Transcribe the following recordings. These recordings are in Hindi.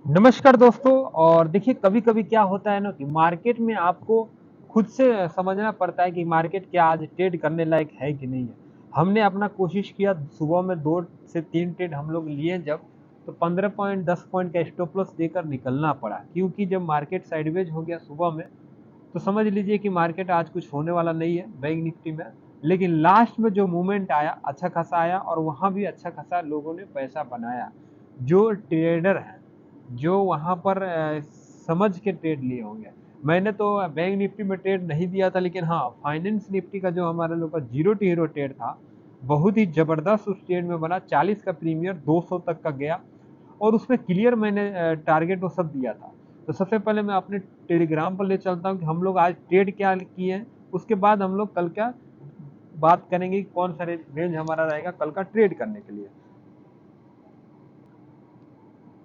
नमस्कार दोस्तों। और देखिए कभी कभी क्या होता है ना कि मार्केट में आपको खुद से समझना पड़ता है कि मार्केट क्या आज ट्रेड करने लायक है कि नहीं है। हमने अपना कोशिश किया, सुबह में 2 से 3 ट्रेड हम लोग लिए जब, तो 15 पॉइंट 10 पॉइंट का स्टॉप लॉस देकर निकलना पड़ा, क्योंकि जब मार्केट साइडवेज हो गया सुबह में तो समझ लीजिए कि मार्केट आज कुछ होने वाला नहीं है बैंक निफ्टी में। लेकिन लास्ट में जो मूवमेंट आया अच्छा खासा आया, और वहाँ भी अच्छा खासा लोगों ने पैसा बनाया। जो ट्रेडर हैं, जो वहाँ पर समझ के ट्रेड लिए होंगे। मैंने तो बैंक निफ्टी में ट्रेड नहीं दिया था, लेकिन हाँ फाइनेंस निफ्टी का जो हमारे लोग का जीरो टू हीरो ट्रेड था, बहुत ही जबरदस्त उस ट्रेड में बना। 40 का प्रीमियर 200 तक का गया, और उसमें क्लियर मैंने टारगेट वो सब दिया था। तो सबसे पहले मैं अपने टेलीग्राम पर ले चलता हूँ कि हम लोग आज ट्रेड क्या किए हैं, उसके बाद हम लोग कल क्या बात करेंगे कि कौन सा रेंज हमारा रहेगा कल का ट्रेड करने के लिए।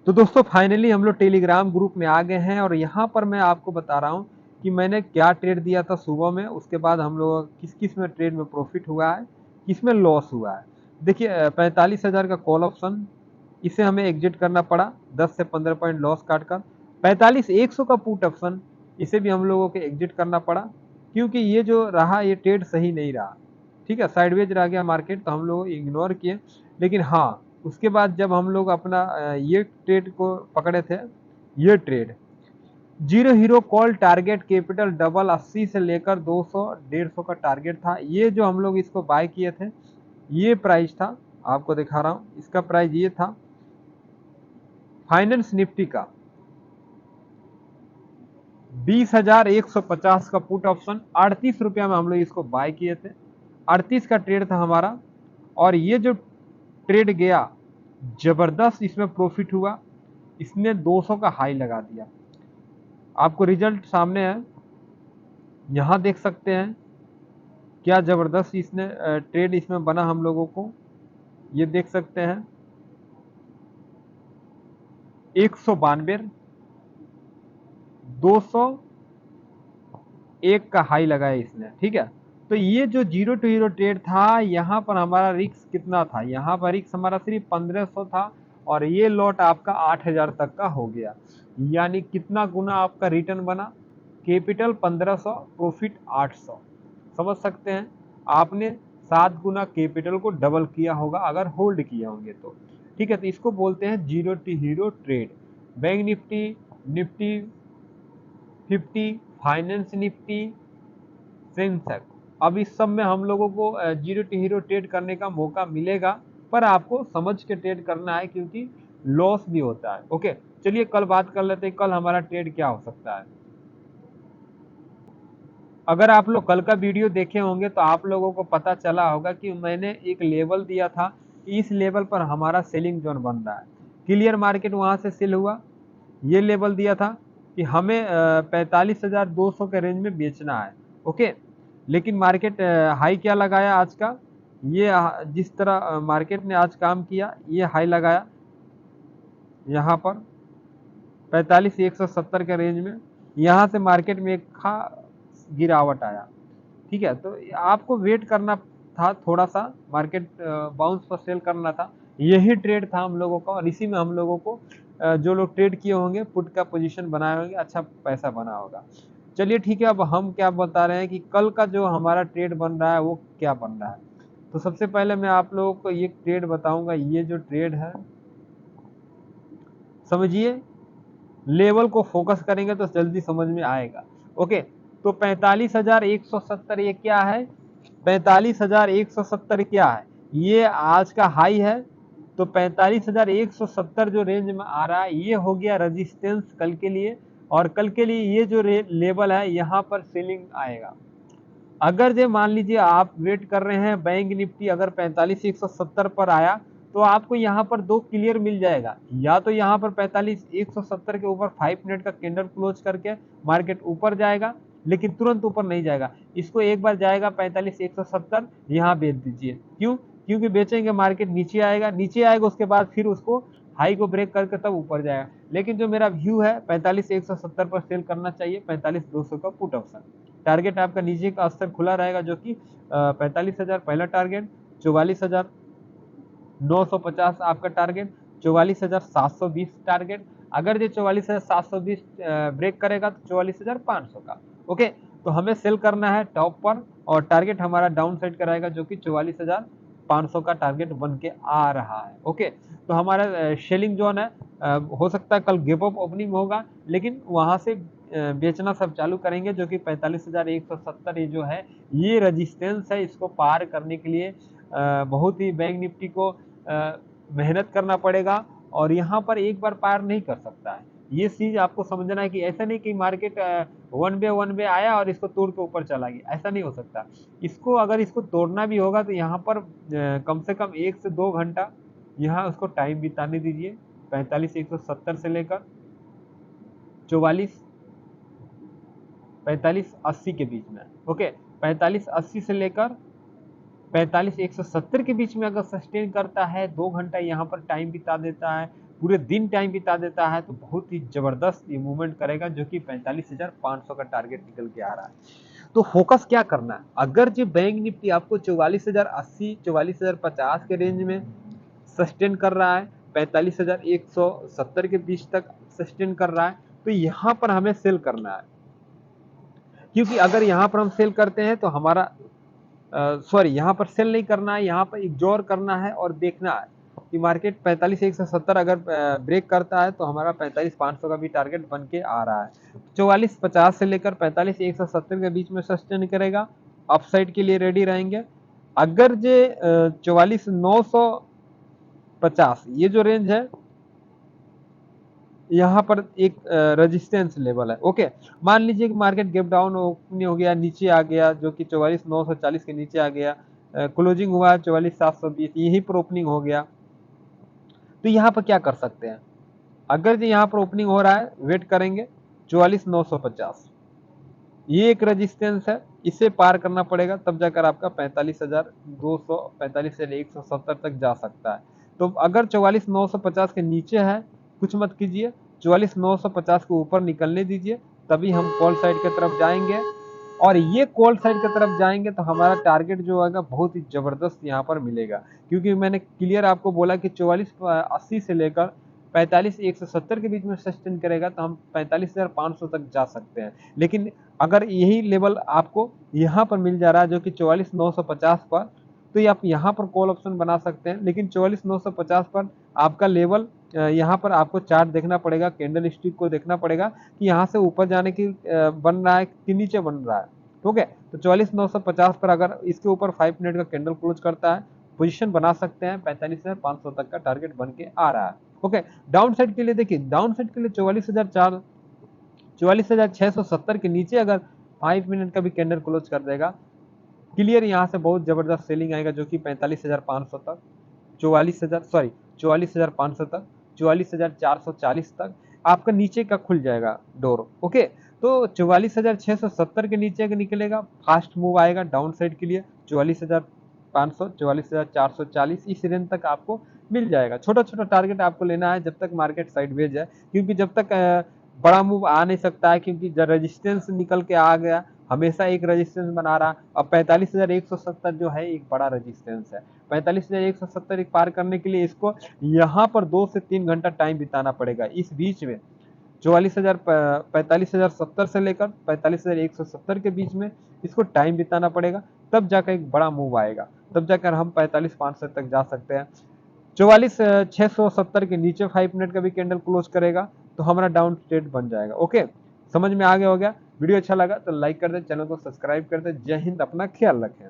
तो दोस्तों फाइनली हम लोग टेलीग्राम ग्रुप में आ गए हैं, और यहाँ पर मैं आपको बता रहा हूँ कि मैंने क्या ट्रेड दिया था सुबह में, उसके बाद हम लोग किस किस में ट्रेड में प्रॉफिट हुआ है, किस में लॉस हुआ है। देखिए 45,000 का कॉल ऑप्शन, इसे हमें एग्जिट करना पड़ा 10 से 15 पॉइंट लॉस काटकर। 45,100 का पुट ऑप्शन, इसे भी हम लोगों को एग्जिट करना पड़ा, क्योंकि ये जो रहा ये ट्रेड सही नहीं रहा। ठीक है, साइडवेज रह गया मार्केट, तो हम लोग इग्नोर किए। लेकिन हाँ, उसके बाद जब हम लोग अपना ये ट्रेड को पकड़े थे, ये trade zero hero call target capital double 80 से लेकर 200 150 का टारगेट था। ये जो हम लोग इसको बाय किए थे, ये प्राइस था, आपको दिखा रहा हूँ, इसका प्राइस ये था फाइनेंस निफ्टी का 20,150 का पुट ऑप्शन। 38 रुपया में हम लोग इसको बाय किए थे, 38 का ट्रेड था हमारा। और ये जो ट्रेड गया, जबरदस्त इसमें प्रॉफिट हुआ, इसने 200 का हाई लगा दिया। आपको रिजल्ट सामने है, यहाँ देख सकते हैं क्या जबरदस्त इसने ट्रेड इसमें बना हम लोगों को। ये देख सकते हैं 192, 201 का हाई लगाया इसने। ठीक है, तो ये जो जीरो टू हीरो ट्रेड था, यहाँ पर हमारा रिस्क कितना था, यहाँ पर रिस्क हमारा सिर्फ 1500 था, और ये लॉट आपका 8,000 तक का हो गया। यानी कितना गुना आपका रिटर्न बना, कैपिटल 1500, प्रॉफिट 800। समझ सकते हैं, आपने 7 गुना कैपिटल को डबल किया होगा अगर होल्ड किए होंगे तो। ठीक है, तो इसको बोलते हैं zero to hero trade. Bank Nifty, Nifty 50, finance Nifty, Sensex, अब इस सब में हम लोगों को जीरो टू हीरो ट्रेड करने का मौका मिलेगा, पर आपको समझ के ट्रेड करना है, क्योंकि लॉस भी होता है। ओके, चलिए कल बात कर लेते हैं कल हमारा ट्रेड क्या हो सकता है। अगर आप लोग कल का वीडियो देखे होंगे तो आप लोगों को पता चला होगा कि मैंने एक लेवल दिया था कि इस लेवल पर हमारा सेलिंग जोन बन रहा है। क्लियर मार्केट वहां से सेल हुआ। ये लेवल दिया था कि हमें 45,200 के रेंज में बेचना है। ओके, लेकिन मार्केट हाई क्या लगाया आज का, ये जिस तरह मार्केट ने आज काम किया, ये हाई लगाया यहाँ पर 45,170 के रेंज में। यहाँ से मार्केट में एक गिरावट आया। ठीक है, तो आपको वेट करना था थोड़ा सा, मार्केट बाउंस पर सेल करना था। यही ट्रेड था हम लोगों का, और इसी में हम लोगों को जो लोग ट्रेड किए होंगे, पुट का पोजीशन बनाए होंगे, अच्छा पैसा बना होगा। चलिए ठीक है, अब हम क्या बता रहे हैं कि कल का जो हमारा ट्रेड बन रहा है वो क्या बन रहा है। तो सबसे पहले मैं आप लोगों को ये ट्रेड बताऊंगा। ये जो ट्रेड है, समझिए, लेवल को फोकस करेंगे तो जल्दी समझ में आएगा। ओके, तो 45,170 ये क्या है, 45,170 क्या है, ये आज का हाई है। तो 45,170 जो रेंज में आ रहा है, ये हो गया रेजिस्टेंस कल के लिए। और कल के लिए ये जो लेवल है, यहाँ पर सेलिंग आएगा। अगर जो मान लीजिए आप वेट कर रहे हैं बैंक निफ्टी अगर 45,170 पर आया, तो आपको यहाँ पर दो क्लियर मिल जाएगा। या तो यहाँ पर 45,170 के ऊपर 5 मिनट का कैंडल क्लोज करके मार्केट ऊपर जाएगा, लेकिन तुरंत ऊपर नहीं जाएगा। इसको एक बार जाएगा 45,170, यहाँ बेच दीजिए। क्यों? क्योंकि बेचेंगे मार्केट नीचे आएगा, नीचे आएगा उसके बाद फिर उसको हाई को ब्रेक करके तब ऊपर जाएगा। लेकिन जो मेरा व्यू है 45,170 पर सेल करना चाहिए, 45,200 का पुट ऑप्शन। टारगेट आपका नीचे का स्तर खुला रहेगा, जो कि 45,000 पहला टारगेट, 44,950 आपका टारगेट, 44,720 टारगेट, अगर ये 44,720 ब्रेक करेगा तो 44,500 का। ओके, तो हमें सेल करना है टॉप पर और टारगेट हमारा डाउन साइड का रहेगा जो कि 44,500 का टारगेट बन के आ रहा है। ओके, तो हमारा सेलिंग जोन है, हो सकता है कल गैप अप ओपनिंग होगा, लेकिन वहां से बेचना सब चालू करेंगे जो कि 45,170 ये जो है ये रजिस्टेंस है। इसको पार करने के लिए बहुत ही बैंक निफ्टी को मेहनत करना पड़ेगा और यहाँ पर एक बार पार नहीं कर सकता है। ये चीज आपको समझना है कि ऐसा नहीं कि मार्केट वन वे आया और इसको तोड़ के ऊपर चला गया, ऐसा नहीं हो सकता। इसको अगर इसको तोड़ना भी होगा तो यहाँ पर कम से कम 1 से 2 घंटा यहाँ उसको टाइम बिताने दीजिए 45,170 से लेकर 45,80 के बीच में। ओके, 45,80 से लेकर 45,170 के बीच में अगर सस्टेन करता है, 2 घंटा यहाँ पर टाइम बिता देता है, पूरे दिन टाइम बिता देता है, तो बहुत ही जबरदस्त ये मूवमेंट करेगा जो कि 45,500 का टारगेट निकल के आ रहा है। तो फोकस क्या करना है, अगर जो बैंक निफ्टी आपको 44,080 44,050 के रेंज में सस्टेन कर रहा है, 45,170 के बीच तक सस्टेन कर रहा है, तो यहाँ पर हमें सेल करना है। क्योंकि अगर यहाँ पर हम सेल करते हैं तो हमारा सॉरी यहाँ पर सेल नहीं करना है, यहाँ पर इग्नोर करना है और देखना है कि मार्केट 45,170 अगर ब्रेक करता है तो हमारा 45,500 का भी टारगेट बन के आ रहा है। 44,50 से लेकर 45,170 के बीच में सस्टेन करेगा, अपसाइड के लिए रेडी रहेंगे। अगर जे 44,950 ये जो रेंज है यहाँ पर एक रेजिस्टेंस लेवल है। ओके, मान लीजिए कि मार्केट गैप डाउन ओपन हो गया, नीचे आ गया जो कि 44,940 के नीचे आ गया, क्लोजिंग हुआ 44,720 यही पर ओपनिंग हो गया, तो यहाँ पर क्या कर सकते हैं, अगर यहाँ पर ओपनिंग हो रहा है वेट करेंगे 44,950 ये एक रेजिस्टेंस है, इसे पार करना पड़ेगा तब जाकर आपका 45,200 45,170 तक जा सकता है। तो अगर 44,950 के नीचे है कुछ मत कीजिए, 44,950 के ऊपर निकलने दीजिए, तभी हम कॉल साइड की तरफ जाएंगे और ये कॉल साइड की तरफ जाएंगे तो हमारा टारगेट जो होगा बहुत ही जबरदस्त यहाँ पर मिलेगा। क्योंकि मैंने क्लियर आपको बोला कि 44,80 से लेकर 45,170 के बीच में सस्टेन करेगा तो हम 45,500 तक जा सकते हैं। लेकिन अगर यही लेवल आपको यहाँ पर मिल जा रहा है जो कि 44,950 पर, तो आप यहाँ पर कॉल ऑप्शन बना सकते हैं। लेकिन 44,950 पर आपका लेवल यहाँ पर आपको चार्ट देखना पड़ेगा, कैंडल स्टिक को देखना पड़ेगा कि यहाँ से ऊपर जाने की बन रहा है कि नीचे बन रहा है। ठीक है, तो 44,950 पर अगर इसके ऊपर 5 मिनट का कैंडल क्लोज करता है पोजीशन बना सकते हैं, 45,500 तक का टारगेट बन के आ रहा है। ओके, डाउन साइड के लिए देखिए, डाउन साइड के लिए 44,670 के नीचे अगर 5 मिनट का भी कैंडल क्लोज कर देगा, क्लियर यहाँ से बहुत जबरदस्त सेलिंग आएगा जो कि 45,500 तक 44,500 तक 44,440 तक आपका नीचे का खुल जाएगा डोर। ओके, तो 44,670 के नीचे अगर निकलेगा फास्ट मूव आएगा डाउन साइड के लिए 44,500 44,440 इस रेंज तक आपको मिल जाएगा। छोटा छोटा टारगेट आपको लेना है जब तक मार्केट साइडवेज है, क्योंकि जब तक बड़ा मूव आ नहीं सकता है, क्योंकि जब रेजिस्टेंस निकल के आ गया हमेशा एक रेजिस्टेंस बना रहा। अब 45,170 जो है एक बड़ा रेजिस्टेंस है, 45,170 पार करने के लिए इसको यहाँ पर 2 से 3 घंटा टाइम बिताना पड़ेगा। इस बीच में 45,070 से लेकर 45,170 के बीच में इसको टाइम बिताना पड़ेगा, तब जाकर एक बड़ा मूव आएगा, तब जाकर हम 45,500 तक जा सकते हैं। 44,670 के नीचे 5 मिनट का भी कैंडल क्लोज करेगा तो हमारा डाउन ट्रेड बन जाएगा। ओके, समझ में आ गया हो गया? वीडियो अच्छा लगा तो लाइक कर दे, चैनल को सब्सक्राइब कर दे। जय हिंद, अपना ख्याल रखें।